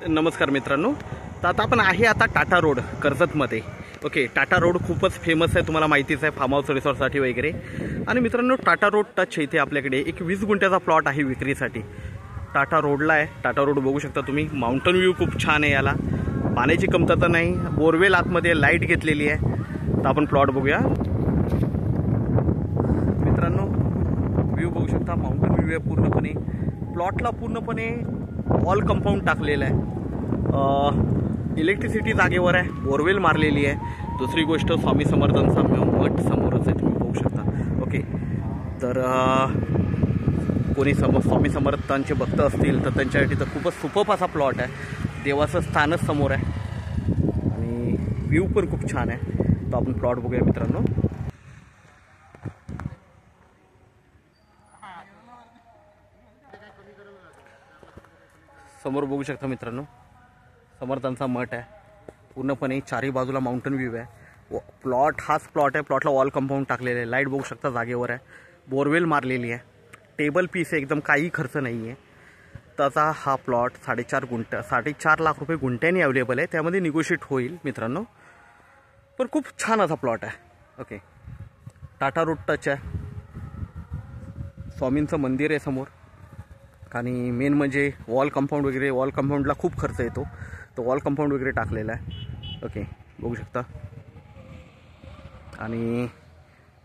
नमस्कार मित्रांनो, तर आपण आता टाटा रोड कर्जतमध्ये. ओके, टाटा रोड खूपच फेमस आहे, तुम्हाला माहितीच आहे, फार्म हाऊस रिसॉर्टसाठी वगैरे. आणि मित्रांनो, टाटा रोड टच इथे आपल्याकडे एक 20 गुंठ्याचा प्लॉट आहे विक्रीसाठी. टाटा रोडला आहे. टाटा रोड बघू शकता तुम्ही. माउंटन व्ह्यू खूप छान आहे, याला पाण्याची कमतरता नाही, बोरवेल आतमध्ये, लाईट घेतलेली आहे. तर आपण प्लॉट बघूया मित्रांनो. व्ह्यू बघू शकता, माउंटन व्ह्यू आहे पूर्णपणे. प्लॉटला पूर्णपणे ऑल कंपाऊंड टाकलेलं आहे. इलेक्ट्रिसिटी जागेवर आहे, बोरवेल मारलेली आहे. दुसरी गोष्ट, स्वामी समर्थांचा मठ समोरच आहे, तुम्ही बघू शकता. ओके, तर कोणी स्वामी समर्थांचे भक्त असतील तर त्यांच्यासाठी तर खूपच सुपर्ब असा प्लॉट आहे. देवाचं स्थानच समोर आहे आणि व्ह्यू पण खूप छान आहे. तर आपण प्लॉट बघूया मित्रांनो. समोर बघू शकता मित्रांनो, समर्थांचा मठ आहे. पूर्णपणे चारही बाजूला माउंटन व्ह्यू आहे. प्लॉट हाच प्लॉट आहे. प्लॉटला वॉल कंपाऊंड टाकलेलं आहे. लाईट बघू शकता जागेवर आहे. बोरवेल मारलेली आहे. टेबल पीस आहे, एकदम काही खर्च नाही आहे. त्याचा हा प्लॉट 4.5 लाख रुपये गुंठ्याने अवेलेबल आहे. त्यामध्ये निगोशिएट होईल मित्रांनो, पण खूप छान असा प्लॉट आहे. ओके, टाटा रोड टच आहे. स्वामींचं मंदिर आहे समोर. आणि मेन म्हणजे वॉल कंपाऊंड वगैरे, वॉल कंपाऊंडला खूप खर्च येतो, तो वॉल कंपाऊंड वगैरे टाकलेला आहे. ओके, बघू शकता. आणि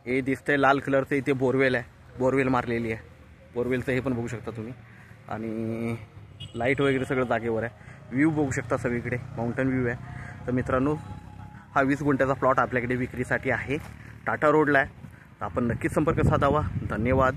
हे दिसतंय लाल कलरचं, इथे बोरवेल आहे, बोरवेल मारलेली आहे. बोरवेलचं हे पण बघू शकता तुम्ही. आणि लाईट वगैरे सगळं जागेवर आहे. व्ह्यू बघू शकता सगळीकडे, माउंटन व्ह्यू आहे. तर मित्रांनो, हा 20 गुंठ्याचा प्लॉट आपल्याकडे विक्रीसाठी आहे. टाटा रोडला आहे. तर आपण नक्कीच संपर्क साधावा. धन्यवाद.